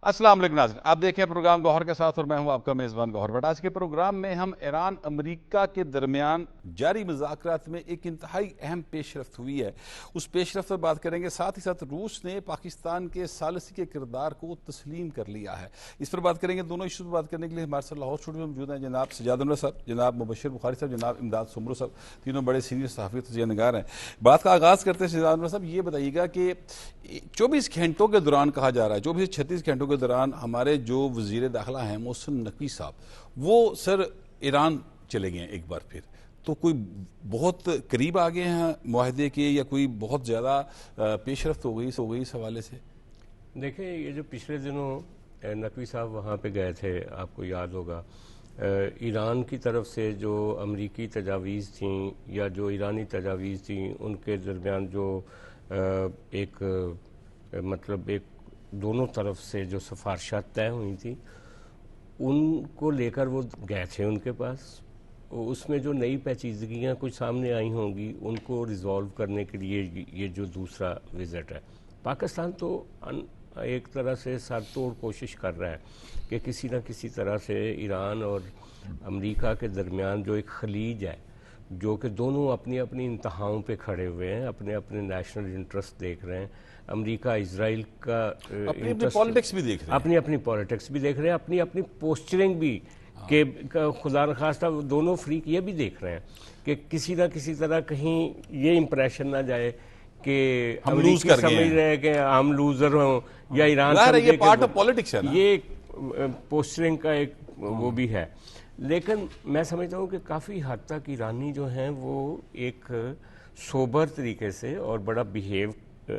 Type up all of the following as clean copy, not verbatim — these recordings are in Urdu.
السلام علیکم ناظرین، آپ دیکھیں پروگرام گوہر کے ساتھ اور میں ہوں آپ کا میزبان گوہر بٹ۔ آج کے پروگرام میں ہم ایران امریکہ کے درمیان جاری مذاکرات میں ایک انتہائی اہم پیش رفت ہوئی ہے، اس پیش رفت پر بات کریں گے۔ ساتھ ہی ساتھ روس نے پاکستان کے ثالثی کے کردار کو تسلیم کر لیا ہے، اس پر بات کریں گے۔ دونوں ایشوز پر بات کرنے کے لیے ہمارے ساتھ لاہور اسٹوڈیو میں موجود ہیں جناب سجاد انور صاحب، جناب مبشر بخاری صاحب، جناب امداد سمرو صاحب، تینوں بڑے سینئر صحافی تجزیہ نگار ہیں۔ بات کا آغاز کرتے ہیں سجاد انور صاحب، یہ بتائیے گا کہ 24 گھنٹوں کے دوران کہا جا رہا ہے 24 سے 36 گھنٹوں کے دوران ہمارے جو وزیر داخلہ ہیں محسن نقوی صاحب، وہ سر ایران چلے گئے ہیں ایک بار پھر، تو کوئی بہت قریب آ گئے ہیں معاہدے کے یا کوئی بہت زیادہ پیش رفت ہو گئی اس حوالے سے؟ دیکھیں، یہ جو پچھلے دنوں نقوی صاحب وہاں پہ گئے تھے، آپ کو یاد ہوگا ایران کی طرف سے جو امریکی تجاویز تھیں یا جو ایرانی تجاویز تھیں ان کے درمیان جو ایک مطلب ایک دونوں طرف سے جو سفارشات طے ہوئی تھیں ان کو لے کر وہ گئے تھے ان کے پاس۔ اس میں جو نئی پیچیدگیاں کچھ سامنے آئی ہوں گی ان کو ریزالو کرنے کے لیے یہ جو دوسرا وزٹ ہے۔ پاکستان تو ایک طرح سے سر توڑ کوشش کر رہا ہے کہ کسی نہ کسی طرح سے ایران اور امریکہ کے درمیان جو ایک خلیج ہے، جو کہ دونوں اپنی اپنی انتہاؤں پہ کھڑے ہوئے ہیں، اپنے اپنے نیشنل انٹرسٹ دیکھ رہے ہیں۔ امریکہ اسرائیل کا اپنی پالیٹکس بھی دیکھ رہے ہیں، اپنی پالیٹکس بھی دیکھ رہے ہیں، اپنی پوسچرنگ بھی، کہ خدا نخواستہ دونوں فریق یہ بھی دیکھ رہے ہیں کہ کسی نہ کسی طرح کہیں یہ امپریشن نہ جائے کہ امریکی سمجھ رہے ہیں کہ ہم لوزر ہوں یا ایران یہ پارٹ آف پالیٹکس ہے نا، یہ پوسچرنگ کا ایک وہ بھی ہے۔ لیکن میں سمجھتا ہوں کہ کافی حد تک ایرانی جو ہیں وہ ایک سوبر طریقے سے اور بڑا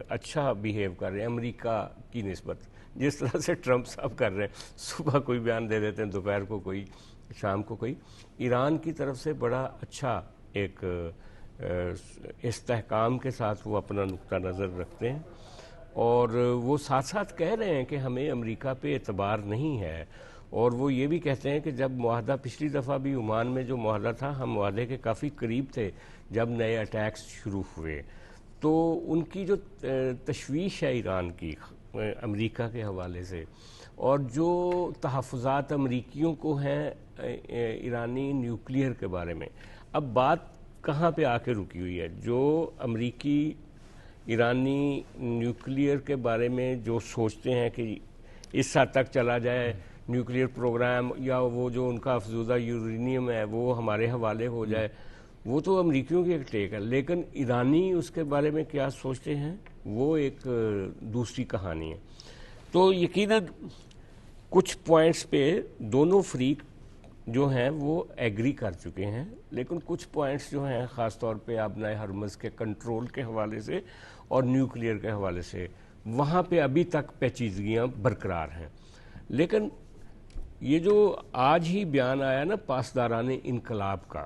اچھا بیہیو کر رہے ہیں امریکہ کی نسبت، جس طرح سے ٹرمپ صاحب کر رہے ہیں، صبح کوئی بیان دے دیتے ہیں، دوپہر کو کوئی، شام کو کوئی۔ ایران کی طرف سے بڑا اچھا ایک استحکام کے ساتھ وہ اپنا نقطہ نظر رکھتے ہیں، اور وہ ساتھ ساتھ کہہ رہے ہیں کہ ہمیں امریکہ پہ اعتبار نہیں ہے، اور وہ یہ بھی کہتے ہیں کہ جب معاہدہ پچھلی دفعہ بھی عمان میں جو معاہدہ تھا، ہم معاہدے کے کافی قریب تھے جب نئے اٹیکس شروع ہوئے، تو ان کی جو تشویش ہے ایران کی امریکہ کے حوالے سے، اور جو تحفظات امریکیوں کو ہیں ایرانی نیوکلیئر کے بارے میں، اب بات کہاں پہ آ کے رکی ہوئی ہے؟ جو امریکی ایرانی نیوکلیئر کے بارے میں جو سوچتے ہیں کہ اس حد تک چلا جائے نیوکلیئر پروگرام، یا وہ جو ان کا افزودہ یورینیم ہے وہ ہمارے حوالے ہو جائے، وہ تو امریکیوں کی ایک ٹیک ہے، لیکن ایرانی اس کے بارے میں کیا سوچتے ہیں وہ ایک دوسری کہانی ہے۔ تو یقیناً کچھ پوائنٹس پہ دونوں فریق جو ہیں وہ ایگری کر چکے ہیں، لیکن کچھ پوائنٹس جو ہیں خاص طور پہ آبنائے ہرمز کے کنٹرول کے حوالے سے اور نیوکلیئر کے حوالے سے، وہاں پہ ابھی تک پیچیدگیاں برقرار ہیں۔ لیکن یہ جو آج ہی بیان آیا نا پاسداران انقلاب کا،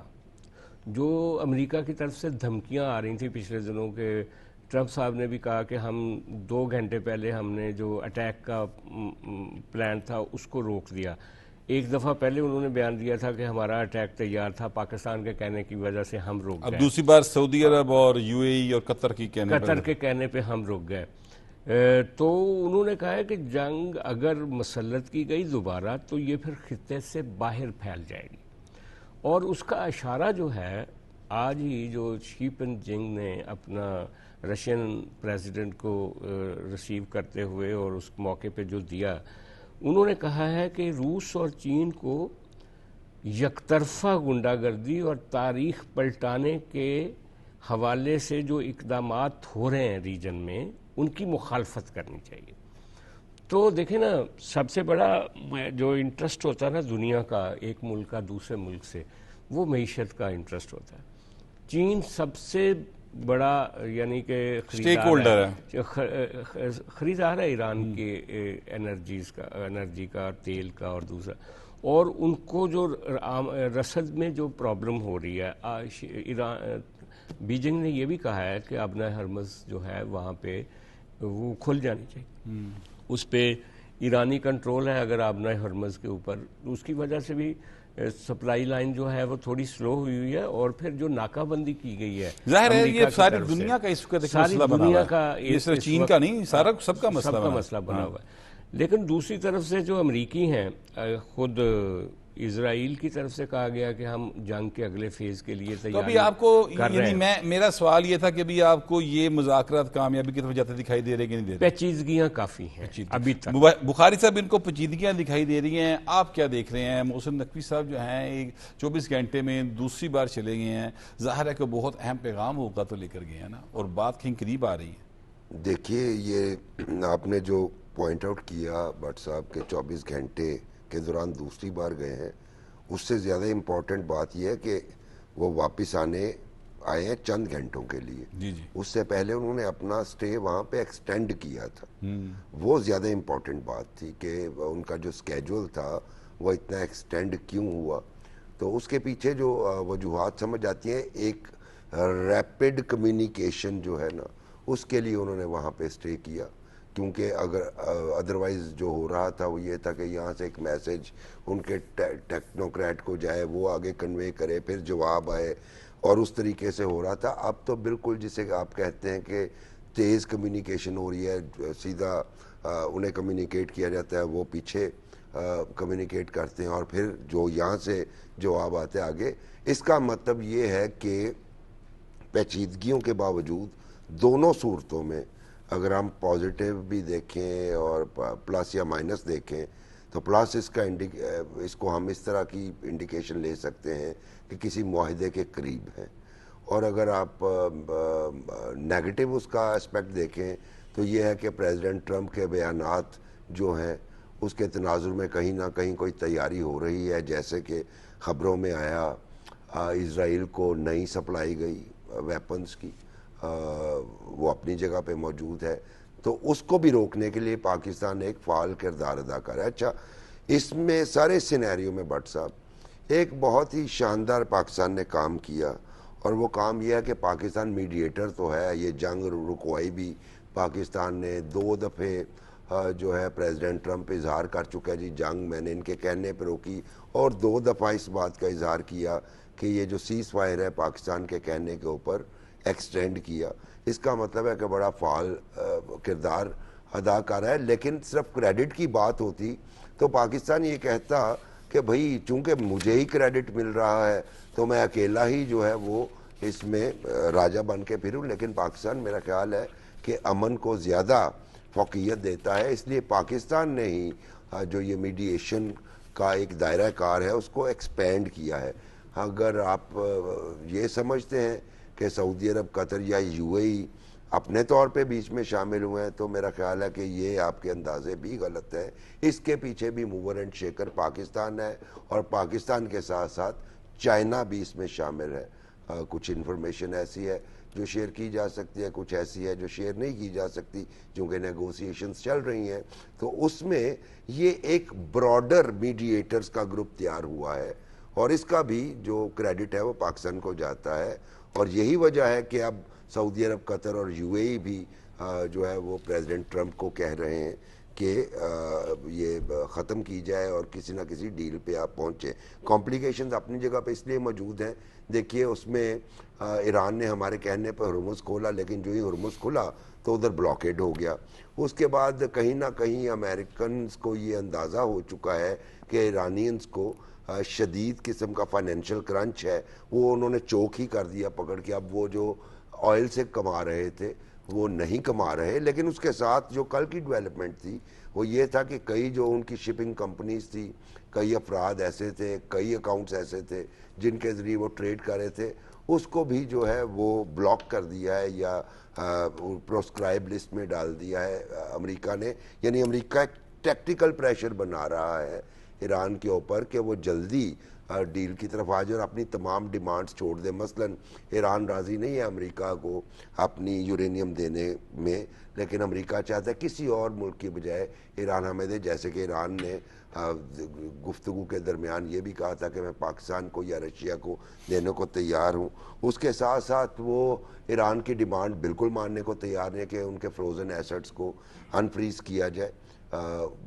جو امریکہ کی طرف سے دھمکیاں آ رہی تھیں پچھلے دنوں کے، ٹرمپ صاحب نے بھی کہا کہ ہم 2 گھنٹے پہلے ہم نے جو اٹیک کا پلان تھا اس کو روک دیا۔ ایک دفعہ پہلے انہوں نے بیان دیا تھا کہ ہمارا اٹیک تیار تھا، پاکستان کے کہنے کی وجہ سے ہم رک گئے۔ اب دوسری بار سعودی عرب اور یو اے ای اور قطر کے کہنے پہ ہم رک گئے۔ تو انہوں نے کہا ہے کہ جنگ اگر مسلط کی گئی دوبارہ تو یہ پھر خطے سے باہر پھیل جائے گی، اور اس کا اشارہ جو ہے آج ہی جو شی پن جنگ نے اپنا رشین پریزیڈنٹ کو ریسیو کرتے ہوئے اور اس موقع پہ جو دیا، انہوں نے کہا ہے کہ روس اور چین کو یک طرفہ غنڈہ گردی اور تاریخ پلٹانے کے حوالے سے جو اقدامات ہو رہے ہیں ریجن میں ان کی مخالفت کرنی چاہیے۔ تو دیکھیں نا، سب سے بڑا جو انٹرسٹ ہوتا ہے نا دنیا کا ایک ملک کا دوسرے ملک سے، وہ معیشت کا انٹرسٹ ہوتا ہے۔ چین سب سے بڑا یعنی کہ خریدار ہے ایران کے انرجی کا، تیل کا اور دوسرا، اور ان کو جو رسد میں جو پرابلم ہو رہی ہے، بیجنگ نے یہ بھی کہا ہے کہ آبنائے ہرمز جو ہے وہاں پہ وہ کھل جانی چاہیے، اس پہ ایرانی کنٹرول ہے اگر آبنائے ہرمز کے اوپر، اس کی وجہ سے بھی سپلائی لائن جو ہے وہ تھوڑی سلو ہوئی ہے، اور پھر جو ناکہ بندی کی گئی ہے ظاہر ہے یہ ساری دنیا کا اس وقت مسئلہ بنا ہوا ہے، یہ صرف چین کا نہیں، سب کا مسئلہ بنا ہوا ہے۔ لیکن دوسری طرف سے جو امریکی ہیں، خود اسرائیل کی طرف سے کہا گیا کہ ہم جنگ کے اگلے فیز کے لیے تو ابھی تیاری آپ کو کر رہے یعنی ہیں۔ میرا سوال یہ تھا کہ ابھی آپ کو یہ مذاکرات کامیابی کی طرف جاتے دکھائی دے رہے کہ نہیں دے رہے؟ پیچیدگیاں کافی ہیں ابھی تک۔ بخاری صاحب ان کو پیچیدگیاں دکھائی دے رہی ہیں، آپ کیا دیکھ رہے ہیں؟ محسن نقوی صاحب جو ہیں 24 گھنٹے میں دوسری بار چلے گئے ہیں، ظاہر ہے کہ بہت اہم پیغام ہوگا تو لے کر گئے ہیں نا، اور بات کہیں قریب آ رہی ہے۔ دیکھیے، یہ آپ نے جو پوائنٹ آؤٹ کیا بٹ صاحب کے 24 گھنٹے کے دوران دوسری بار گئے ہیں، اس سے زیادہ امپورٹنٹ بات یہ ہے کہ وہ واپس آئے ہیں چند گھنٹوں کے لیے۔ جی جی، اس سے پہلے انہوں نے اپنا سٹے وہاں پہ ایکسٹینڈ کیا تھا، وہ زیادہ امپورٹنٹ بات تھی کہ ان کا جو سکیجول تھا وہ اتنا ایکسٹینڈ کیوں ہوا۔ تو اس کے پیچھے جو وجوہات سمجھ آتی ہیں، ایک ریپڈ کمیونیکیشن جو ہے نا، اس کے لیے انہوں نے وہاں پہ سٹے کیا، کیونکہ اگر ادروائز جو ہو رہا تھا وہ یہ تھا کہ یہاں سے ایک میسج ان کے ٹیکنوکریٹ کو جائے، وہ آگے کنوے کرے، پھر جواب آئے، اور اس طریقے سے ہو رہا تھا۔ اب تو بالکل جسے آپ کہتے ہیں کہ تیز کمیونیکیشن ہو رہی ہے، سیدھا انہیں کمیونیکیٹ کیا جاتا ہے، وہ پیچھے کمیونیکیٹ کرتے ہیں، اور پھر جو یہاں سے جواب آتے آگے۔ اس کا مطلب یہ ہے کہ پیچیدگیوں کے باوجود دونوں صورتوں میں اگر ہم پازیٹیو بھی دیکھیں اور پلس یا مائنس دیکھیں، تو پلس اس کو ہم اس طرح کی انڈیکیشن لے سکتے ہیں کہ کسی معاہدے کے قریب ہیں، اور اگر آپ نیگیٹو اس کا اسپیکٹ دیکھیں تو یہ ہے کہ پریزیڈنٹ ٹرمپ کے بیانات جو ہیں اس کے تناظر میں کہیں نہ کہیں کوئی تیاری ہو رہی ہے، جیسے کہ خبروں میں آیا اسرائیل کو نئی سپلائی گئی ویپنز کی، وہ اپنی جگہ پہ موجود ہے، تو اس کو بھی روکنے کے لیے پاکستان ایک فعال کردار ادا کر رہا ہے۔ اچھا، اس میں سارے سینیریو میں بٹ صاحب ایک بہت ہی شاندار پاکستان نے کام کیا، اور وہ کام یہ ہے کہ پاکستان میڈیٹر تو ہے، یہ جنگ رکوائی بھی پاکستان نے 2 دفعے جو ہے پریزیڈنٹ ٹرمپ اظہار کر چکا ہے، جی جنگ میں نے ان کے کہنے پہ روکی، اور 2 دفعہ اس بات کا اظہار کیا کہ یہ جو سیز فائر ہے پاکستان کے کہنے کے اوپر ایکسٹینڈ کیا۔ اس کا مطلب ہے کہ بڑا فعال کردار ادا کر رہا ہے، لیکن صرف کریڈٹ کی بات ہوتی تو پاکستان یہ کہتا کہ بھئی چونکہ مجھے ہی کریڈٹ مل رہا ہے تو میں اکیلا ہی جو ہے وہ اس میں راجہ بن کے پھروں، لیکن پاکستان میرا خیال ہے کہ امن کو زیادہ فوقیت دیتا ہے، اس لیے پاکستان نے ہی جو یہ میڈییشن کا ایک دائرہ کار ہے اس کو ایکسپینڈ کیا ہے۔ اگر آپ یہ سمجھتے ہیں کہ سعودی عرب، قطر یا یو اے ای اپنے طور پہ بیچ میں شامل ہوئے ہیں، تو میرا خیال ہے کہ یہ آپ کے اندازے بھی غلط ہیں۔ اس کے پیچھے بھی موور اینڈ شیکر پاکستان ہے، اور پاکستان کے ساتھ ساتھ چائنا بھی اس میں شامل ہے۔ کچھ انفارمیشن ایسی ہے جو شیئر کی جا سکتی ہے، کچھ ایسی ہے جو شیئر نہیں کی جا سکتی، چونکہ نیگوسیشنز چل رہی ہیں، تو اس میں یہ ایک براڈر میڈییٹرز کا گروپ تیار ہوا ہے، اور اس کا بھی جو کریڈٹ ہے وہ پاکستان کو جاتا ہے، اور یہی وجہ ہے کہ اب سعودی عرب، قطر اور یو اے ای بھی جو ہے وہ پریزیڈنٹ ٹرمپ کو کہہ رہے ہیں کہ یہ ختم کی جائے اور کسی نہ کسی ڈیل پہ آپ پہنچیں۔ کمپلیکیشنز اپنی جگہ پہ اس لیے موجود ہیں، دیکھیے اس میں ایران نے ہمارے کہنے پر ہرمز کھولا، لیکن جو ہی ہرمز کھلا تو ادھر بلاکیڈ ہو گیا۔ اس کے بعد کہیں نہ کہیں امریکنز کو یہ اندازہ ہو چکا ہے کہ ایرانینز کو شدید قسم کا فائنینشیل کرنچ ہے، وہ انہوں نے چوک ہی کر دیا پکڑ کے۔ اب وہ جو آئل سے کما رہے تھے وہ نہیں کما رہے، لیکن اس کے ساتھ جو کل کی ڈیولپمنٹ تھی وہ یہ تھا کہ کئی جو ان کی شپنگ کمپنیز تھی، کئی افراد ایسے تھے، کئی اکاؤنٹس ایسے تھے جن کے ذریعے وہ ٹریڈ کر رہے تھے، اس کو بھی جو ہے وہ بلاک کر دیا ہے یا پروسکرائب لسٹ میں ڈال دیا ہے امریکہ نے۔ یعنی امریکہ ایک ٹیکٹیکل پریشر بنا رہا ہے ایران کے اوپر کہ وہ جلدی ڈیل کی طرف آ جائے اور اپنی تمام ڈیمانڈز چھوڑ دے۔ مثلا ایران راضی نہیں ہے امریکہ کو اپنی یورینیم دینے میں، لیکن امریکہ چاہتا ہے کسی اور ملک کی بجائے ایران ہمیں دے، جیسے کہ ایران نے گفتگو کے درمیان یہ بھی کہا تھا کہ میں پاکستان کو یا رشیا کو دینے کو تیار ہوں۔ اس کے ساتھ ساتھ وہ ایران کی ڈیمانڈ بالکل ماننے کو تیار نہیں کہ ان کے فروزن ایسٹس کو انفریز کیا جائے۔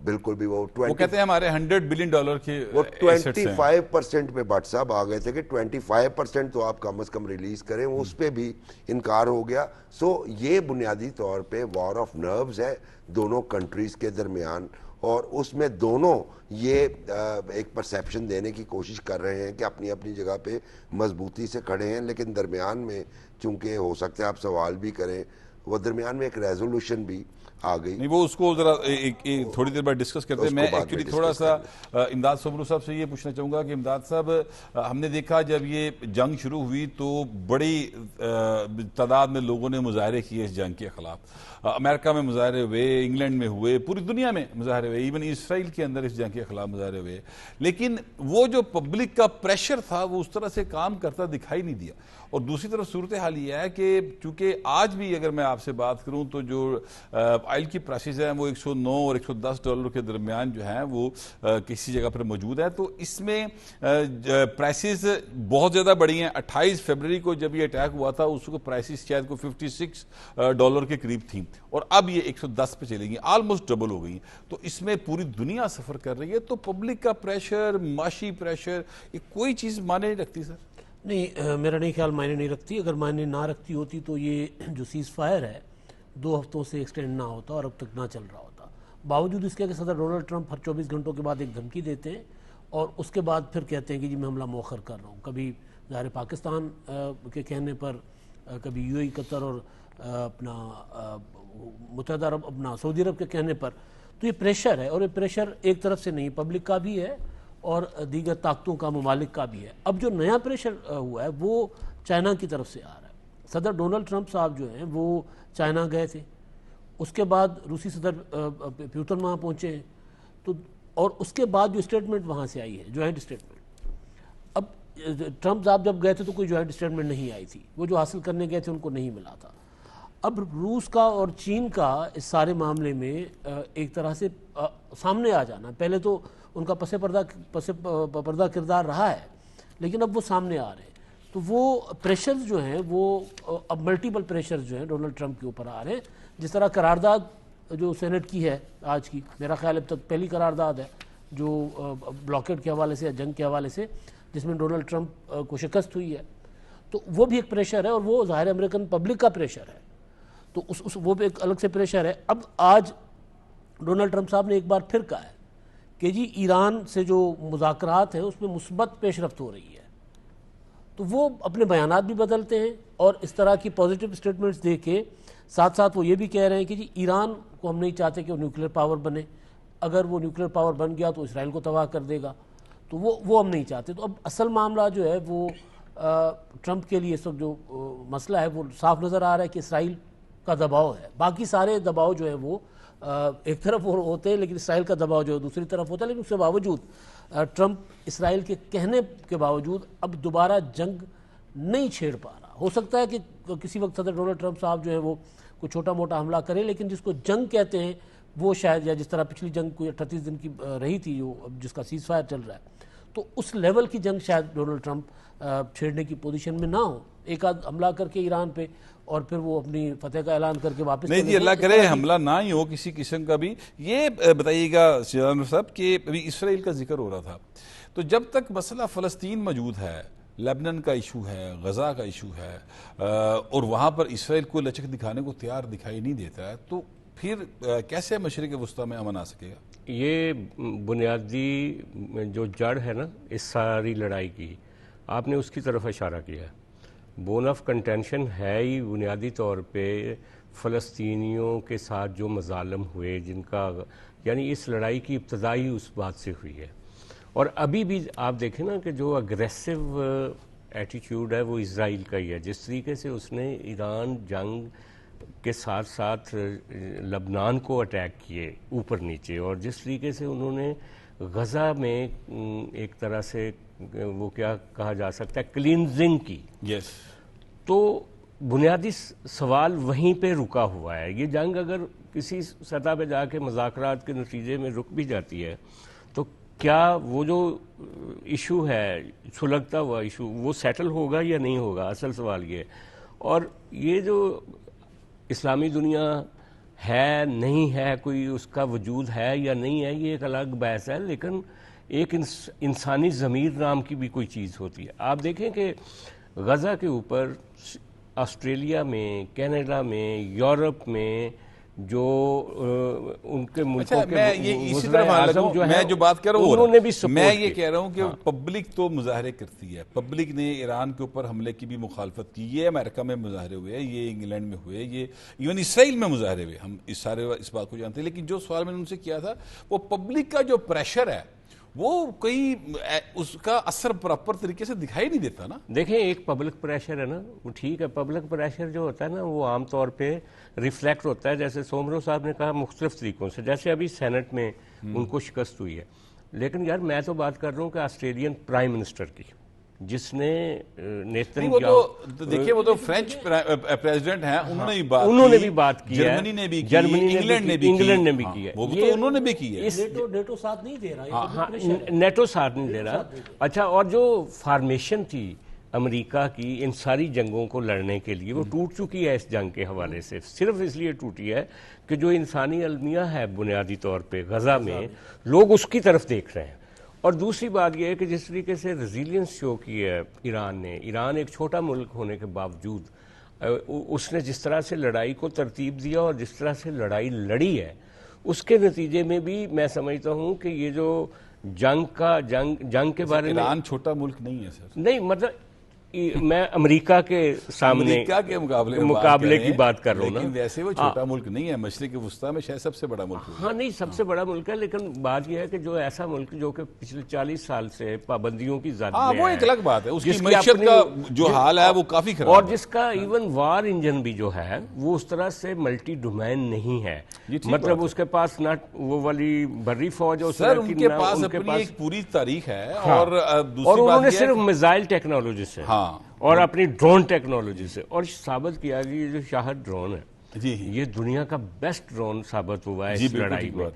بالکل بھی وہ وہ کہتے ہیں ہمارے $100 بلین کے وہ assets ہیں۔ 25% پہ بٹ صاحب آ گئے تھے کہ 25% تو آپ کم از کم ریلیز کریں، اس پہ بھی انکار ہو گیا۔ سو یہ بنیادی طور پہ وار آف نروز ہے دونوں کنٹریز کے درمیان، اور اس میں دونوں یہ ایک پرسیپشن دینے کی کوشش کر رہے ہیں کہ اپنی اپنی جگہ پہ مضبوطی سے کھڑے ہیں، لیکن درمیان میں چونکہ ہو سکتا ہے آپ سوال بھی کریں، وہ درمیان میں ایک ریزولوشن بھی آ گئی۔ نہیں وہ اس کو ذرا تھوڑی دیر بعد ڈسکس کرتے ہیں۔ میں بعد میں ایکچولی ڈسکس تھوڑا سا کر امداد صبرو صاحب سے یہ پوچھنا چاہوں گا کہ امداد صاحب، ہم نے دیکھا جب یہ جنگ شروع ہوئی تو بڑی تعداد میں لوگوں نے مظاہرے کیے اس جنگ کے خلاف۔ امریکہ میں مظاہرے ہوئے، انگلینڈ میں ہوئے، پوری دنیا میں مظاہرے ہوئے، ایون اسرائیل کے اندر اس جنگ کے خلاف مظاہرے ہوئے، لیکن وہ جو پبلک کا پریشر تھا وہ اس طرح سے کام کرتا دکھائی نہیں دیا۔ اور دوسری طرف صورتحال یہ ہے کہ چونکہ آج بھی اگر میں آپ سے بات کروں تو جو آئل کی پرائسز ہیں وہ $109 اور $110 کے درمیان جو ہیں وہ کسی جگہ پر موجود ہے، تو اس میں پرائسز بہت زیادہ بڑی ہیں۔ 28 فروری کو جب یہ اٹیک ہوا تھا اس کو پرائسز شاید کو $56 کے قریب تھیں، اور اب یہ 110 پہ چلے گی، آلموسٹ ڈبل ہو گئی۔ تو اس میں پوری دنیا سفر کر رہی ہے، تو پبلک کا پریشر، معاشی پریشر، یہ کوئی چیز مانے نہیں رکھتی سر؟ نہیں، میرا نہیں خیال معنی نہیں رکھتی۔ اگر معنی نہ رکھتی ہوتی تو یہ جو سیز فائر ہے 2 ہفتوں سے ایکسٹینڈ نہ ہوتا اور اب تک نہ چل رہا ہوتا، باوجود اس کے کہ صدر ڈونلڈ ٹرمپ ہر 24 گھنٹوں کے بعد ایک دھمکی دیتے ہیں اور اس کے بعد پھر کہتے ہیں کہ جی میں حملہ مؤخر کر رہا ہوں، کبھی ظاہر پاکستان کے کہنے پر، کبھی UAE قطر اور اپنا متحدہ عرب اپنا سعودی عرب کے کہنے پر۔ تو یہ پریشر ہے، اور یہ پریشر ایک طرف سے نہیں، پبلک کا بھی ہے اور دیگر طاقتوں کا، ممالک کا بھی ہے۔ اب جو نیا پریشر ہوا ہے وہ چائنا کی طرف سے آ رہا ہے۔ صدر ڈونلڈ ٹرمپ صاحب جو ہیں وہ چائنا گئے تھے، اس کے بعد روسی صدر پیوٹن وہاں پہنچے ہیں، تو اور اس کے بعد جو اسٹیٹمنٹ وہاں سے آئی ہے، جوائنٹ اسٹیٹمنٹ، اب ٹرمپ صاحب جب گئے تھے تو کوئی جوائنٹ اسٹیٹمنٹ نہیں آئی تھی، وہ جو حاصل کرنے گئے تھے ان کو نہیں ملا تھا۔ اب روس کا اور چین کا اس سارے معاملے میں ایک طرح سے سامنے آ جانا، پہلے تو ان کا پس پردہ کردار رہا ہے، لیکن اب وہ سامنے آ رہے ہیں، تو وہ پریشرز جو ہیں وہ اب ملٹیپل پریشرز جو ہیں ڈونلڈ ٹرمپ کے اوپر آ رہے ہیں۔ جس طرح قرارداد جو سینٹ کی ہے آج کی، میرا خیال اب تک پہلی قرارداد ہے جو بلاکیڈ کے حوالے سے، جنگ کے حوالے سے، جس میں ڈونلڈ ٹرمپ کو شکست ہوئی ہے، تو وہ بھی ایک پریشر ہے، اور وہ ظاہر امریکن پبلک کا پریشر ہے، تو وہ بھی ایک الگ سے پریشر ہے۔ اب آج ڈونلڈ ٹرمپ صاحب نے ایک بار پھر کہا ہے کہ جی ایران سے جو مذاکرات ہیں اس میں مثبت پیش رفت ہو رہی ہے، تو وہ اپنے بیانات بھی بدلتے ہیں اور اس طرح کی پازیٹیو اسٹیٹمنٹس دے کے ساتھ ساتھ وہ یہ بھی کہہ رہے ہیں کہ جی ایران کو ہم نہیں چاہتے کہ وہ نیوکلیر پاور بنے، اگر وہ نیوکلیر پاور بن گیا تو اسرائیل کو تباہ کر دے گا، تو وہ ہم نہیں چاہتے۔ تو اب اصل معاملہ جو ہے وہ ٹرمپ کے لیے اس وقت جو مسئلہ ہے وہ صاف نظر آ رہا ہے کہ اسرائیل کا دباؤ ہے، باقی سارے دباؤ جو ہے وہ ایک طرف ہوتے ہیں، لیکن اسرائیل کا دباؤ جو ہے دوسری طرف ہوتا ہے، لیکن اس کے باوجود ٹرمپ اسرائیل کے کہنے کے باوجود اب دوبارہ جنگ نہیں چھیڑ پا رہا۔ ہو سکتا ہے کہ کسی وقت صدر ڈونلڈ ٹرمپ صاحب جو ہے وہ کوئی چھوٹا موٹا حملہ کرے، لیکن جس کو جنگ کہتے ہیں وہ شاید، یا جس طرح پچھلی جنگ کوئی 38 دن کی رہی تھی جو جس کا سیز فائر چل رہا ہے، تو اس لیول کی جنگ شاید ڈونلڈ ٹرمپ چھیڑنے کی پوزیشن میں نہ ہو، ایک آدھ حملہ کر کے ایران پہ اور پھر وہ اپنی فتح کا اعلان کر کے واپس نہیں جی، اللہ کرے حملہ نہ ہی ہو کسی قسم کا بھی۔ یہ بتائیے گا سیدان صاحب کہ ابھی اسرائیل کا ذکر ہو رہا تھا، تو جب تک مسئلہ فلسطین موجود ہے، لبنان کا ایشو ہے، غزہ کا ایشو ہے، اور وہاں پر اسرائیل کو لچک دکھانے کو تیار دکھائی نہیں دیتا ہے، تو پھر کیسے مشرق وسطیٰ میں امن آ سکے گا؟ یہ بنیادی جو جڑ ہے نا اس ساری لڑائی کی، آپ نے اس کی طرف اشارہ کیا ہے۔ بون آف کنٹینشن ہے ہی بنیادی طور پہ فلسطینیوں کے ساتھ جو مظالم ہوئے، جن کا یعنی اس لڑائی کی ابتدائی اس بات سے ہوئی ہے، اور ابھی بھی آپ دیکھیں نا کہ جو اگریسو ایٹیٹیوڈ ہے وہ اسرائیل کا ہی ہے۔ جس طریقے سے اس نے ایران جنگ کے ساتھ ساتھ لبنان کو اٹیک کیے اوپر نیچے، اور جس طریقے سے انہوں نے غزہ میں ایک طرح سے وہ کیا کہا جا سکتا ہے کلینزنگ کی، یس، تو بنیادی سوال وہیں پہ رکا ہوا ہے۔ یہ جنگ اگر کسی سطح پہ جا کے مذاکرات کے نتیجے میں رک بھی جاتی ہے تو کیا وہ جو ایشو ہے سلگتا ہوا ایشو وہ سیٹل ہوگا یا نہیں ہوگا، اصل سوال یہ ہے۔ اور یہ جو اسلامی دنیا ہے نہیں ہے، کوئی اس کا وجود ہے یا نہیں ہے، یہ ایک الگ بحث ہے، لیکن ایک انسانی ضمیر نام کی بھی کوئی چیز ہوتی ہے۔ آپ دیکھیں کہ غزہ کے اوپر آسٹریلیا میں، کینیڈا میں، یورپ میں جو ان کے ملکوں کے میں یہ اسی وزرائے طرف آنے لگا اعظم جو ہوں، ہے میں جو بات کر رہا ہوں انہوں نے بھی میں سپورٹ یہ کہہ رہا ہوں کہ پبلک تو مظاہرے کرتی ہے، پبلک نے ایران کے اوپر حملے کی بھی مخالفت کی، یہ امریکہ میں مظاہرے ہوئے، یہ انگلینڈ میں ہوئے، یہ ایون اسرائیل میں مظاہرے ہوئے، ہم اس بات کو جانتے ہیں۔ لیکن جو سوال میں نے ان سے کیا تھا وہ پبلک کا جو پریشر ہے وہ کہیں اس کا اثر پراپر طریقے سے دکھائی نہیں دیتا نا۔ دیکھیں ایک پبلک پریشر ہے نا، وہ ٹھیک ہے، پبلک پریشر جو ہوتا ہے نا وہ عام طور پہ ریفلیکٹ ہوتا ہے، جیسے سومرو صاحب نے کہا مختلف طریقوں سے، جیسے ابھی سینٹ میں ان کو شکست ہوئی ہے۔ لیکن یار میں تو بات کر رہا ہوں کہ آسٹریلین پرائم منسٹر کی، جس نے نیتن وہ تو دیکھیے وہ تو فرینچ پریزیڈنٹ ہیں، انہوں نے بھی بات کی، جرمنی نے بھی کی ہے، انگلینڈ نے بھی کی ہے، وہ تو انہوں نے بھی کی ہے۔ نیٹو ساتھ نہیں دے رہا، ہاں نیٹو ساتھ نہیں دے رہا۔ اچھا، اور جو فارمیشن تھی امریکہ کی ان ساری جنگوں کو لڑنے کے لیے وہ ٹوٹ چکی ہے اس جنگ کے حوالے سے، صرف اس لیے ٹوٹی ہے کہ جو انسانی المیہ ہے بنیادی طور پہ غزہ میں، لوگ اس کی طرف دیکھ رہے ہیں۔ اور دوسری بات یہ ہے کہ جس طریقے سے ریزیلینس شو کی ہے ایران نے، ایران ایک چھوٹا ملک ہونے کے باوجود اس نے جس طرح سے لڑائی کو ترتیب دیا اور جس طرح سے لڑائی لڑی ہے، اس کے نتیجے میں بھی میں سمجھتا ہوں کہ یہ جو جنگ کے بارے میں، ایران چھوٹا ملک نہیں ہے سر، نہیں مطلب میں امریکہ کے سامنے امریکہ کے مقابلے کی بات کر رہا ہوں نا، لیکن ویسے وہ چھوٹا ملک نہیں ہے، مشرق وسطیٰ میں شاید سب سے بڑا ملک ہے۔ ہاں نہیں سب سے بڑا ملک ہے، لیکن بات یہ ہے کہ جو ایسا ملک جو کہ پچھلے 40 سال سے پابندیوں کی زد میں وہ ہے، ایک الگ بات ہے، اس کی جس معیشت کا جو حال ہے وہ کافی خراب ہے، اور جس کا ایون وار انجن بھی جو ہے وہ اس طرح سے ملٹی ڈومین نہیں ہے، مطلب اس کے پاس نہ وہ والی بری فوج ہے، سر ان کے پاس اپنی ایک پوری تاریخ ہے، اور دوسری انہوں بات نے یہ ہے صرف میزائل ٹیکنالوجی سے اور اپنی ڈرون ٹیکنالوجی سے، اور ثابت کیا کہ یہ جو شاہد ڈرون ہے یہ دنیا کا بیسٹ ڈرون ثابت ہوا ہے اس لڑائی میں۔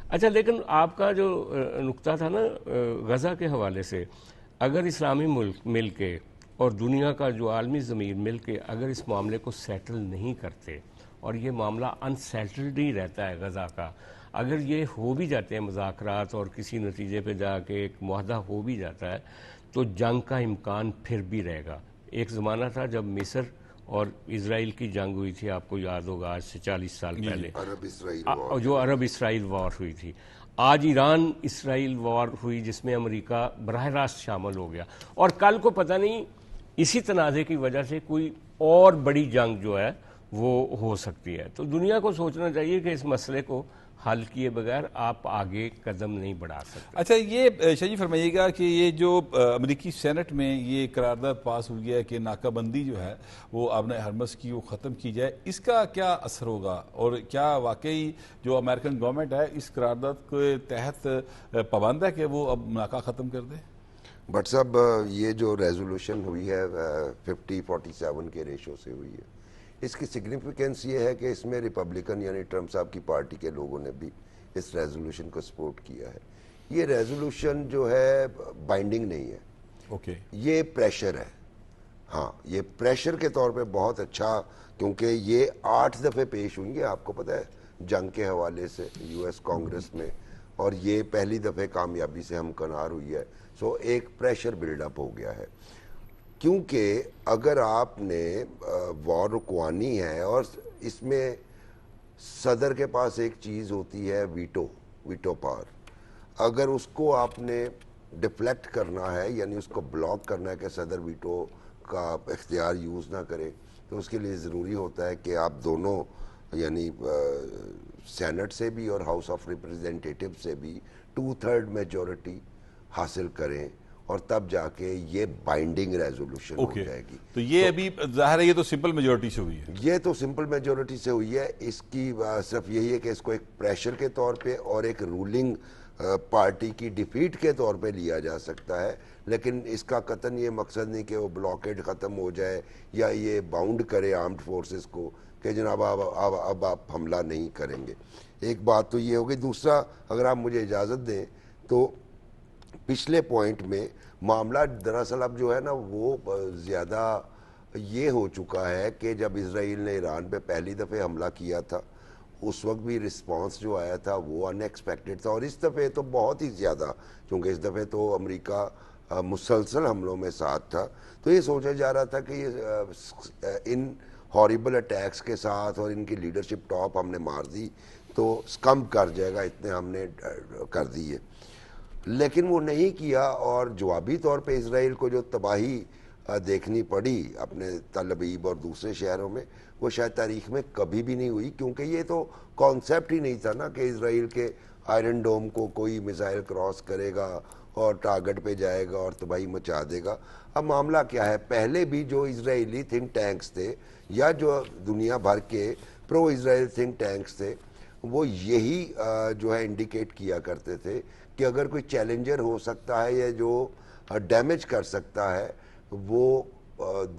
اچھا، لیکن آپ کا جو نقطہ تھا نا غزہ کے حوالے سے، اگر اسلامی ملک مل کے اور دنیا کا جو عالمی ضمیر مل کے اگر اس معاملے کو سیٹل نہیں کرتے، اور یہ معاملہ انسیٹلڈ ہی رہتا ہے غزہ کا، اگر یہ ہو بھی جاتے ہیں مذاکرات اور کسی نتیجے پہ جا کے ایک معاہدہ ہو بھی جاتا ہے، تو جنگ کا امکان پھر بھی رہے گا۔ ایک زمانہ تھا جب مصر اور اسرائیل کی جنگ ہوئی تھی، آپ کو یاد ہوگا آج سے 40 سال پہلے، جو عرب اسرائیل وار ہوئی تھی۔ آج ایران اسرائیل وار ہوئی جس میں امریکہ براہ راست شامل ہو گیا، اور کل کو پتہ نہیں اسی تنازع کی وجہ سے کوئی اور بڑی جنگ جو ہے وہ ہو سکتی ہے۔ تو دنیا کو سوچنا چاہیے کہ اس مسئلے کو حل کیے بغیر آپ آگے قدم نہیں بڑھا سکتے۔ اچھا، یہ شاہ جی فرمائیے گا کہ یہ جو امریکی سینٹ میں یہ قرارداد پاس ہوئی ہے کہ ناکہ بندی جو ہے وہ آبنہ ہرمز کی وہ ختم کی جائے، اس کا کیا اثر ہوگا، اور کیا واقعی جو امریکن گورنمنٹ ہے اس قرارداد کے تحت پابند ہے کہ وہ اب ناکہ ختم کر دے؟ بٹ صاحب یہ جو ریزولوشن ہوئی ہے 50-47 کے ریشو سے ہوئی ہے، اس کی سگنیفیکنس یہ ہے کہ اس میں ریپبلکن یعنی ٹرمپ صاحب کی پارٹی کے لوگوں نے بھی اس ریزولوشن کو سپورٹ کیا ہے۔ یہ ریزولوشن جو ہے بائنڈنگ نہیں ہے، اوکے، یہ پریشر ہے۔ ہاں، یہ پریشر کے طور پہ بہت اچھا، کیونکہ یہ 8 دفعے پیش ہوئیں گے، آپ کو پتہ ہے جنگ کے حوالے سے یو ایس کانگریس میں، اور یہ پہلی دفعہ کامیابی سے ہمکنار ہوئی ہے، سو ایک پریشر بلڈ اپ ہو گیا ہے۔ کیونکہ اگر آپ نے وار رکوانی ہے، اور اس میں صدر کے پاس ایک چیز ہوتی ہے ویٹو پاور، اگر اس کو آپ نے ڈیفلیکٹ کرنا ہے یعنی اس کو بلاک کرنا ہے کہ صدر ویٹو کا اختیار یوز نہ کرے، تو اس کے لیے ضروری ہوتا ہے کہ آپ دونوں یعنی سینٹ سے بھی اور ہاؤس آف ریپریزنٹیٹیو سے بھی 2/3 میجورٹی حاصل کریں، اور تب جا کے یہ بائنڈنگ ریزولوشن ہو جائے گی۔ تو یہ ابھی ظاہر ہے یہ تو سمپل میجورٹی سے ہوئی ہے، یہ تو سمپل میجورٹی سے ہوئی ہے۔ اس کی صرف یہی ہے کہ اس کو ایک پریشر کے طور پہ اور ایک رولنگ پارٹی کی ڈیفیٹ کے طور پہ لیا جا سکتا ہے، لیکن اس کا قطعاً یہ مقصد نہیں کہ وہ بلاکیڈ ختم ہو جائے یا یہ باؤنڈ کرے آرمڈ فورسز کو کہ جناب اب آپ حملہ نہیں کریں گے۔ ایک بات تو یہ ہوگی۔ دوسرا، اگر آپ مجھے اجازت دیں تو پچھلے پوائنٹ میں معاملہ دراصل اب جو ہے نا وہ زیادہ یہ ہو چکا ہے کہ جب اسرائیل نے ایران پہ پہلی دفعہ حملہ کیا تھا، اس وقت بھی رسپانس جو آیا تھا وہ ان ایکسپیکٹڈ تھا، اور اس دفعہ تو بہت ہی زیادہ، کیونکہ اس دفعہ تو امریکہ مسلسل حملوں میں ساتھ تھا، تو یہ سوچا جا رہا تھا کہ یہ ان ہاریبل اٹیکس کے ساتھ اور ان کی لیڈرشپ ٹاپ ہم نے مار دی تو کم کر جائے گا، اتنے ہم نے کر دیے، لیکن وہ نہیں کیا، اور جوابی طور پہ اسرائیل کو جو تباہی دیکھنی پڑی اپنے تل ابیب اور دوسرے شہروں میں، وہ شاید تاریخ میں کبھی بھی نہیں ہوئی، کیونکہ یہ تو کانسیپٹ ہی نہیں تھا نا کہ اسرائیل کے آئرن ڈوم کو کوئی میزائل کراس کرے گا اور ٹارگٹ پہ جائے گا اور تباہی مچا دے گا۔ اب معاملہ کیا ہے، پہلے بھی جو اسرائیلی تھنک ٹینکس تھے یا جو دنیا بھر کے پرو اسرائیل تھنک ٹینکس تھے، وہ یہی جو ہے انڈیکیٹ کیا کرتے تھے کہ اگر کوئی چیلنجر ہو سکتا ہے یا جو ڈیمیج کر سکتا ہے، وہ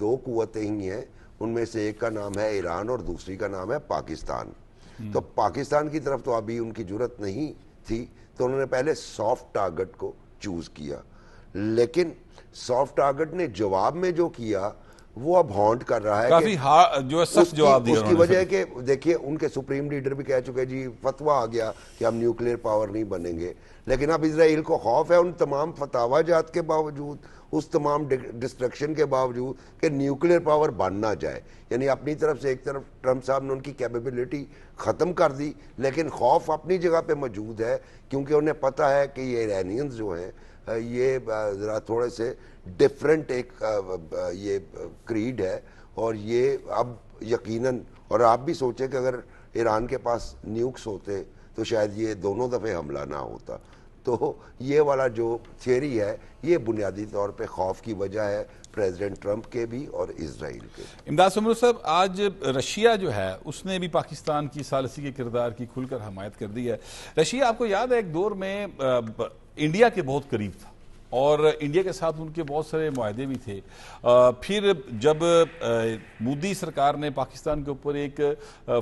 دو قوتیں ہی ہیں، ان میں سے ایک کا نام ہے ایران اور دوسری کا نام ہے پاکستان۔ تو پاکستان کی طرف تو ابھی ان کی جرت نہیں تھی، تو انہوں نے پہلے سافٹ ٹارگٹ کو چوز کیا، لیکن سافٹ ٹارگٹ نے جواب میں جو کیا وہ اب ہانٹ کر رہا ہے کافی جو ہے سخت جواب دیا اس کی وجہ ہے کہ دیکھیے ان کے سپریم لیڈر بھی کہہ چکے جی فتویٰ آ گیا کہ ہم نیوکلیئر پاور نہیں بنیں گے، لیکن اب اسرائیل کو خوف ہے ان تمام فتاوی جات کے باوجود، اس تمام ڈسٹرکشن کے باوجود کہ نیوکلیئر پاور بن نہ جائے، یعنی اپنی طرف سے ایک طرف ٹرمپ صاحب نے ان کی کیپیبلٹی ختم کر دی، لیکن خوف اپنی جگہ پہ موجود ہے، کیونکہ انہیں پتہ ہے کہ یہ ایرانینز جو ہیں یہ ذرا تھوڑے سے ڈیفرنٹ ایک یہ کریڈ ہے، اور یہ اب یقیناً، اور آپ بھی سوچیں کہ اگر ایران کے پاس نیوکس ہوتے تو شاید یہ دونوں دفعے حملہ نہ ہوتا، تو یہ والا جو تھیوری ہے یہ بنیادی طور پہ خوف کی وجہ ہے پریزیڈنٹ ٹرمپ کے بھی اور اسرائیل کے بھی۔ امداد سمرو صاحب، آج رشیا جو ہے اس نے بھی پاکستان کی ثالثی کے کردار کی کھل کر حمایت کر دی ہے۔ رشیا آپ کو یاد ہے ایک دور میں انڈیا کے بہت قریب تھا اور انڈیا کے ساتھ ان کے بہت سارے معاہدے بھی تھے، پھر جب مودی سرکار نے پاکستان کے اوپر ایک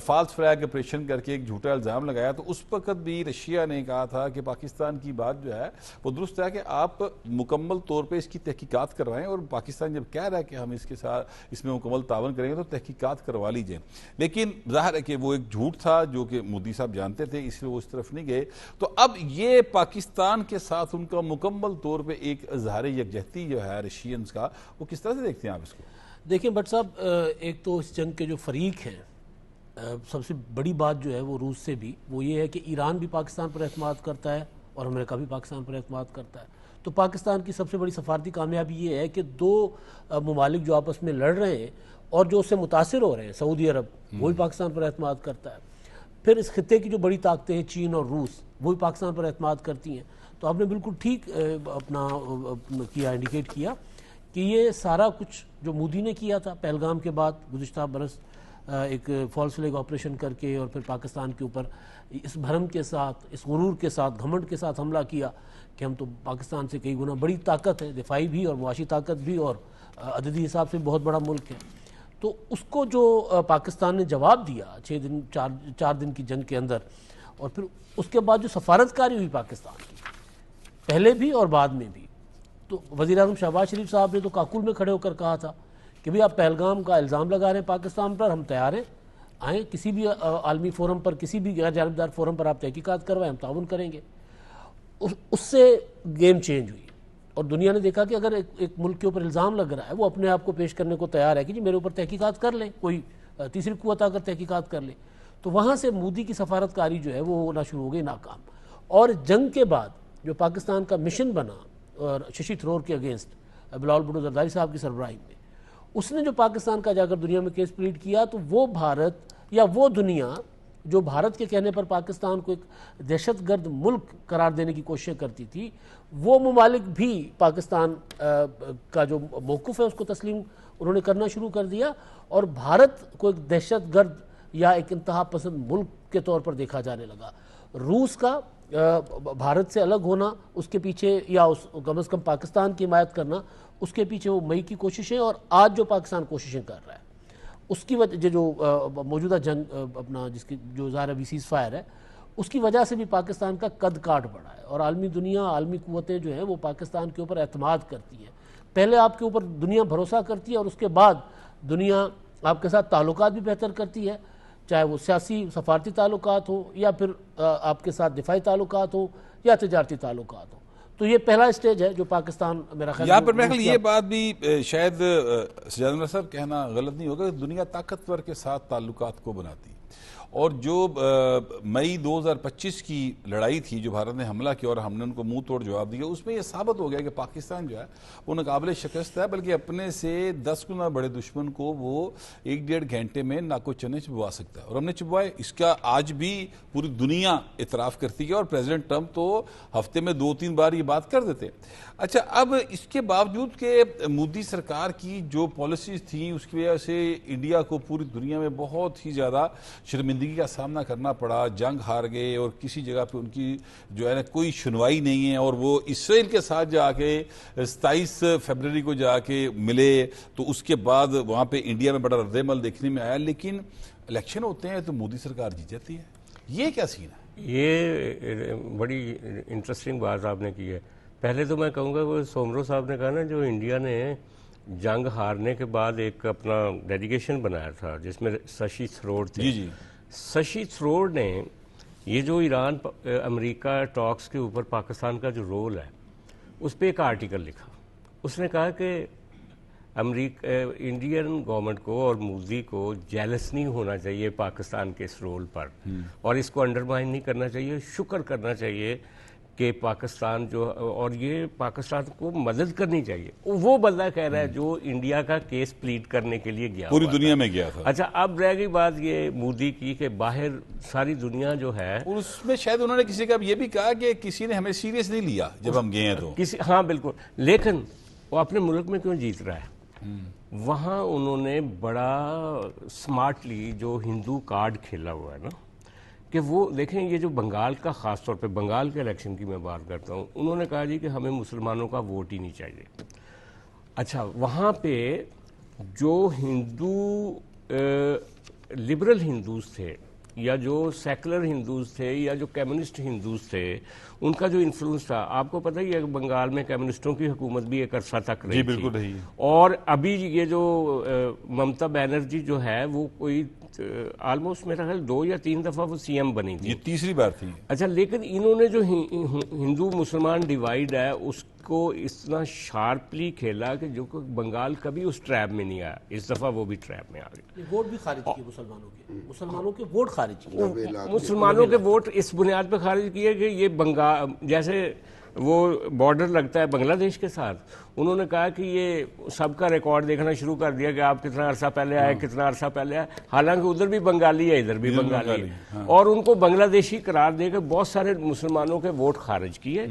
فالس فلیگ آپریشن کر کے ایک جھوٹا الزام لگایا تو اس وقت بھی رشیا نے کہا تھا کہ پاکستان کی بات جو ہے وہ درست ہے کہ آپ مکمل طور پہ اس کی تحقیقات کروائیں، اور پاکستان جب کہہ رہا ہے کہ ہم اس کے ساتھ اس میں مکمل تعاون کریں گے تو تحقیقات کروا لیجئے، لیکن ظاہر ہے کہ وہ ایک جھوٹ تھا جو کہ مودی صاحب جانتے تھے، اس لیے وہ اس طرف نہیں گئے۔ تو اب یہ پاکستان کے ساتھ ان کا مکمل طور پہ ایک اظہار یکجہتی جو ہے رشینز کا، وہ کس طرح سے دیکھتے ہیں آپ اس کو؟ دیکھیں بٹ صاحب، ایک تو اس جنگ کے جو فریق ہیں، سب سے بڑی بات جو ہے وہ روس سے بھی، وہ یہ ہے کہ ایران بھی پاکستان پر اعتماد کرتا ہے اور امریکہ بھی پاکستان پر اعتماد کرتا ہے۔ تو پاکستان کی سب سے بڑی سفارتی کامیابی یہ ہے کہ دو ممالک جو آپس میں لڑ رہے ہیں اور جو اس سے متاثر ہو رہے ہیں، سعودی عرب وہ بھی پاکستان پر اعتماد کرتا ہے، پھر اس خطے کی جو بڑی طاقتیں ہیں چین اور روس وہ بھی پاکستان پر اعتماد کرتی ہیں۔ تو آپ نے بالکل ٹھیک اپنا کیا، انڈیکیٹ کیا کہ یہ سارا کچھ جو مودی نے کیا تھا پہلگام کے بعد گزشتہ برس ایک فالس فلیگ آپریشن کر کے، اور پھر پاکستان کے اوپر اس بھرم کے ساتھ، اس غرور کے ساتھ، گھمنڈ کے ساتھ حملہ کیا کہ ہم تو پاکستان سے کئی گنا بڑی طاقت ہے، دفاعی بھی اور معاشی طاقت بھی اور عددی حساب سے بہت بڑا ملک ہے۔ تو اس کو جو پاکستان نے جواب دیا 4 دن کی جنگ کے اندر، اور پھر اس کے بعد جو سفارتکاری ہوئی پاکستان کی پہلے بھی اور بعد میں بھی، تو وزیر اعظم شہباز شریف صاحب نے تو کاکل میں کھڑے ہو کر کہا تھا کہ بھئی آپ پہلگام کا الزام لگا رہے ہیں پاکستان پر، ہم تیار ہیں، آئیں کسی بھی عالمی فورم پر، کسی بھی غیر جانبدار فورم پر آپ تحقیقات کروائیں، ہم تعاون کریں گے۔ اس سے گیم چینج ہوئی اور دنیا نے دیکھا کہ اگر ایک ملک کے اوپر الزام لگ رہا ہے وہ اپنے آپ کو پیش کرنے کو تیار ہے کہ جی میرے اوپر تحقیقات کر لیں، کوئی تیسری قوت آ کر تحقیقات کر لے، تو وہاں سے مودی کی سفارتکاری جو ہے وہ ہونا شروع ہو گئی ناکام۔ اور جنگ کے بعد جو پاکستان کا مشن بنا اور ششی تھرور کے اگینسٹ بلاول بھٹو زرداری صاحب کی سربراہی میں، اس نے جو پاکستان کا جا کر دنیا میں کیس پلیڈ کیا، تو وہ بھارت یا وہ دنیا جو بھارت کے کہنے پر پاکستان کو ایک دہشت گرد ملک قرار دینے کی کوششیں کرتی تھی، وہ ممالک بھی پاکستان کا جو موقف ہے اس کو تسلیم انہوں نے کرنا شروع کر دیا، اور بھارت کو ایک دہشت گرد یا ایک انتہا پسند ملک کے طور پر دیکھا جانے لگا۔ روس کا بھارت سے الگ ہونا، اس کے پیچھے یا کم از کم پاکستان کی حمایت کرنا، اس کے پیچھے وہ مئی کی کوششیں، اور آج جو پاکستان کوششیں کر رہا ہے اس کی وجہ جو موجودہ جنگ اپنا جس کی جو ظاہر ابھی سیز فائر ہے، اس کی وجہ سے بھی پاکستان کا قد کاٹ بڑھا ہے، اور عالمی دنیا، عالمی قوتیں جو ہیں وہ پاکستان کے اوپر اعتماد کرتی ہیں۔ پہلے آپ کے اوپر دنیا بھروسہ کرتی ہے اور اس کے بعد دنیا آپ کے ساتھ تعلقات بھی بہتر کرتی ہے۔ چاہے وہ سیاسی سفارتی تعلقات ہو یا پھر آپ کے ساتھ دفاعی تعلقات ہو یا تجارتی تعلقات ہو. تو یہ پہلا اسٹیج ہے جو پاکستان میرا خیال یہاں پر میرا خیال یہ بات بھی شاید سجاد انور صاحب کہنا غلط نہیں ہوگا کہ دنیا طاقتور کے ساتھ تعلقات کو بناتی ہے. اور جو مئی 2025 کی لڑائی تھی جو بھارت نے حملہ کیا اور ہم نے ان کو منہ توڑ جواب دیا، اس میں یہ ثابت ہو گیا کہ پاکستان جو ہے وہ ناقابل شکست ہے، بلکہ اپنے سے 10 گنا بڑے دشمن کو وہ 1-1.5 گھنٹے میں ناکو چنے چبوا سکتا ہے، اور ہم نے چبوائے. اس کا آج بھی پوری دنیا اعتراف کرتی ہے اور پریزیڈنٹ ٹرمپ تو ہفتے میں 2-3 بار یہ بات کر دیتے. اچھا، اب اس کے باوجود کہ مودی سرکار کی جو پالیسیز تھیں اس کی وجہ سے انڈیا کو پوری دنیا میں بہت ہی زیادہ شرمندگی کا سامنا کرنا پڑا، جنگ ہار گئے اور کسی جگہ پہ ان کی جو ہے نا کوئی سنوائی نہیں ہے، اور وہ اسرائیل کے ساتھ جا کے 27 فروری کو جا کے ملے، تو اس کے بعد وہاں پہ انڈیا میں بڑا رد عمل دیکھنے میں آیا. لیکن الیکشن ہوتے ہیں تو مودی سرکار جیت جاتی ہے. یہ کیا سین ہے؟ یہ بڑی انٹرسٹنگ بات آپ نے کی ہے. پہلے تو میں کہوں گا وہ سومرو صاحب نے کہا نا، جو انڈیا نے جنگ ہارنے کے بعد ایک اپنا ڈیلیگیشن بنایا تھا جس میں ششی تھروٹ تھے. جی ششی تھروٹ نے یہ جو ایران امریکہ ٹاکس کے اوپر پاکستان کا جو رول ہے اس پہ ایک آرٹیکل لکھا. اس نے کہا کہ انڈین گورنمنٹ کو اور مودی کو جیلس نہیں ہونا چاہیے پاکستان کے اس رول پر، اور اس کو انڈرمائن نہیں کرنا چاہیے، شکر کرنا چاہیے کہ پاکستان جو، اور یہ پاکستان کو مدد کرنی چاہیے. وہ بندہ کہہ رہا ہے جو انڈیا کا کیس پلیڈ کرنے کے لیے گیا، پوری دنیا میں گیا تھا. اچھا، اب رہ گئی بات یہ مودی کی کہ باہر ساری دنیا جو ہے، اور اس میں شاید انہوں نے کسی کا یہ بھی کہا کہ کسی نے ہمیں سیریس نہیں لیا جب ہم گئے ہیں تو ہاں بالکل. لیکن وہ اپنے ملک میں کیوں جیت رہا ہے؟ وہاں انہوں نے بڑا سمارٹلی جو ہندو کارڈ کھیلا ہوا ہے نا، کہ وہ دیکھیں، یہ جو بنگال کا، خاص طور پہ بنگال کے الیکشن کی میں بات کرتا ہوں، انہوں نے کہا جی کہ ہمیں مسلمانوں کا ووٹ ہی نہیں چاہیے. اچھا، وہاں پہ جو ہندو لبرل ہندوز تھے یا جو سیکولر ہندوز تھے یا جو کمیونسٹ ہندوز تھے، ان کا جو انفلوئنس تھا، آپ کو پتہ ہی ہے کہ بنگال میں کمیونسٹوں کی حکومت بھی ایک عرصہ تک رہی. جی بالکل رہی ہے. اور ابھی یہ جو ممتا بینرجی جو ہے وہ کوئی آلموسٹ میرا خیال 2 یا 3 دفعہ وہ سی ایم بنی تھی. یہ تیسری بار تھی. اچھا، لیکن انہوں نے جو ہندو مسلمان ڈیوائیڈ ہے اس کو اتنا شارپلی کھیلا کہ جو کہ بنگال کبھی اس ٹریپ میں نہیں آیا، اس دفعہ وہ بھی ٹریپ میں آ گیا. ووٹ بھی خارج کیے مسلمانوں کے ووٹ خارج کیے. مسلمانوں کے ووٹ اس بنیاد پہ خارج کیے کہ یہ بنگال، جیسے وہ بارڈر لگتا ہے بنگلہ دیش کے ساتھ، انہوں نے کہا کہ یہ سب کا ریکارڈ دیکھنا شروع کر دیا کہ آپ کتنا عرصہ پہلے آئے، کتنا عرصہ پہلے آئے، حالانکہ ادھر بھی بنگالی ہے ادھر بھی بنگالی ہے، اور ان کو بنگلہ دیشی قرار دے کے بہت سارے مسلمانوں کے ووٹ خارج کیے،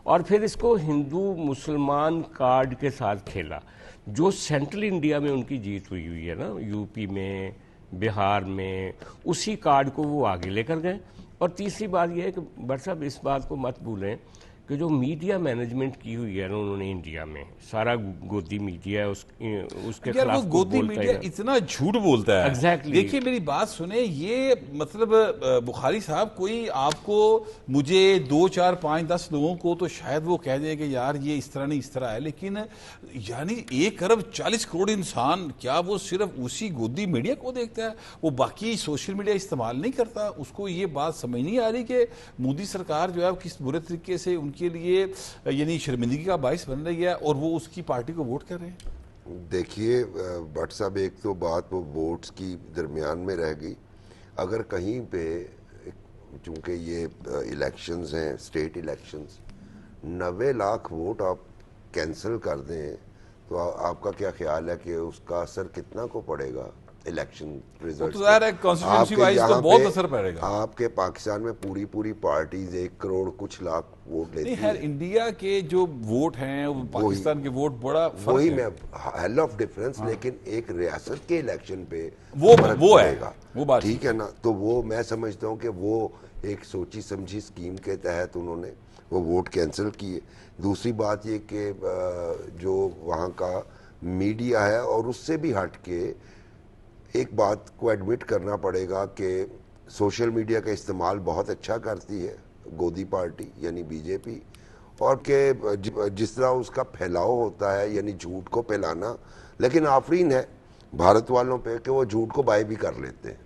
اور پھر اس کو ہندو مسلمان کارڈ کے ساتھ کھیلا. جو سینٹرل انڈیا میں ان کی جیت ہوئی ہے نا، یو پی میں، بہار میں، اسی کارڈ کو وہ آگے لے کر گئے. اور تیسری بات یہ ہے کہ بٹ صاحب اس بات کو مت بھولیں کہ جو میڈیا مینجمنٹ کی ہوئی ہے نا انہوں نے انڈیا میں، سارا گودی میڈیا ہے، اس کے خلاف وہ گودی میڈیا اتنا جھوٹ بولتا ہے. ایگزیکٹلی. دیکھیے میری بات سنیں، یہ مطلب بخاری صاحب کوئی آپ کو، مجھے 2 4 5 10 لوگوں کو تو شاید وہ کہہ دیں کہ یار یہ اس طرح نہیں اس طرح ہے، لیکن یعنی 1 ارب 40 کروڑ انسان، کیا وہ صرف اسی گودی میڈیا کو دیکھتا ہے؟ وہ باقی سوشل میڈیا استعمال نہیں کرتا؟ اس کو یہ بات سمجھ نہیں آ رہی کہ مودی سرکار جو ہے کس برے طریقے سے ان کے لیے یعنی شرمندگی کا باعث بن رہی ہے اور وہ اس کی پارٹی کو ووٹ کر رہے ہیں. دیکھیے بٹ صاحب، ایک تو بات وہ ووٹس کی درمیان میں رہ گئی. اگر کہیں پہ، چونکہ یہ الیکشنز ہیں، اسٹیٹ الیکشنز، 90 لاکھ ووٹ آپ کینسل کر دیں تو آپ کا کیا خیال ہے کہ اس کا اثر کتنا کو پڑے گا الیکشن ریزلٹ؟ بہت اثر پڑے گا. آپ کے پاکستان میں پوری پارٹیز 1 کروڑ کچھ لاکھ ووٹ لیتی ہیں. انڈیا کے جو ووٹ ہیں پاکستان کے ووٹ بڑا فرق وہی ہے. میں ہیل آف ڈفرنس، لیکن ایک ریاست کے الیکشن پہ وہ پڑے گا، وہ بات ٹھیک ہے نا. تو وہ میں سمجھتا ہوں کہ وہ ایک سوچی سمجھی اسکیم کے تحت انہوں نے وہ ووٹ کینسل کیے. دوسری بات یہ کہ جو وہاں کا میڈیا ہے، اور اس سے بھی ہٹ کے ایک بات کو ایڈمٹ کرنا پڑے گا کہ سوشل میڈیا کا استعمال بہت اچھا کرتی ہے گودی پارٹی یعنی بی جے پی، اور کہ جس طرح اس کا پھیلاؤ ہوتا ہے یعنی جھوٹ کو پھیلانا. لیکن آفرین ہے بھارت والوں پہ کہ وہ جھوٹ کو بائی بھی کر لیتے ہیں.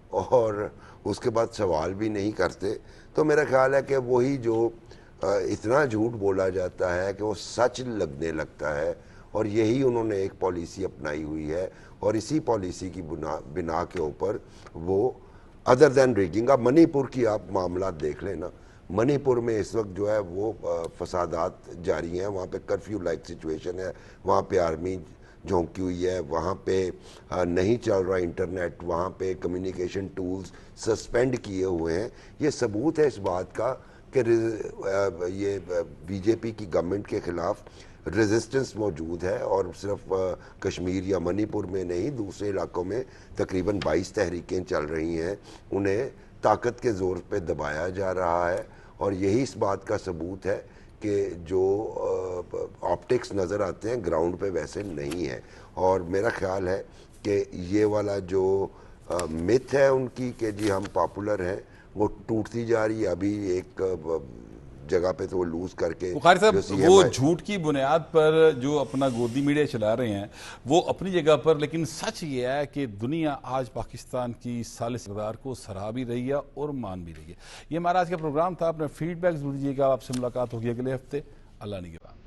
اور اس کے بعد سوال بھی نہیں کرتے. تو میرا خیال ہے کہ وہی جو اتنا جھوٹ بولا جاتا ہے کہ وہ سچ لگنے لگتا ہے, اور یہی انہوں نے ایک پالیسی اپنائی ہوئی ہے, اور اسی پالیسی کی بنا کے اوپر وہ ادر دین ریگنگ. اب منی پور کی آپ معاملات دیکھ لیں نا, منی پور میں اس وقت جو ہے وہ فسادات جاری ہیں, وہاں پہ کرفیو لائک سچویشن ہے, وہاں پہ آرمی جھونکی ہوئی ہے, وہاں پہ نہیں چل رہا انٹرنیٹ, وہاں پہ کمیونیکیشن ٹولز سسپینڈ کیے ہوئے ہیں. یہ ثبوت ہے اس بات کا کہ یہ بی جے پی کی گورنمنٹ کے خلاف ریزسٹنس موجود ہے, اور صرف کشمیر یا منی پور میں نہیں, دوسرے علاقوں میں تقریباً 22 تحریکیں چل رہی ہیں, انہیں طاقت کے زور پہ دبایا جا رہا ہے. اور یہی اس بات کا ثبوت ہے کہ جو آپٹکس نظر آتے ہیں گراؤنڈ پہ ویسے نہیں ہیں. اور میرا خیال ہے کہ یہ والا جو مت ہے ان کی کہ جی ہم پاپولر ہیں, وہ ٹوٹتی جا رہی ہے. ابھی ایک جگہ پہ تو وہ لوز کر کے بخاری صاحب وہ جھوٹ کی بنیاد پر جو اپنا گودی میڈیا چلا رہے ہیں وہ اپنی جگہ پر, لیکن سچ یہ ہے کہ دنیا آج پاکستان کی ثالث اقتدار کو سراہ بھی رہی ہے اور مان بھی رہی ہے. یہ ہمارا آج کا پروگرام تھا. اپنا فیڈ بیک ضرور دیجیے گا. آپ سے ملاقات ہوگی اگلے ہفتے. اللہ نگہبان.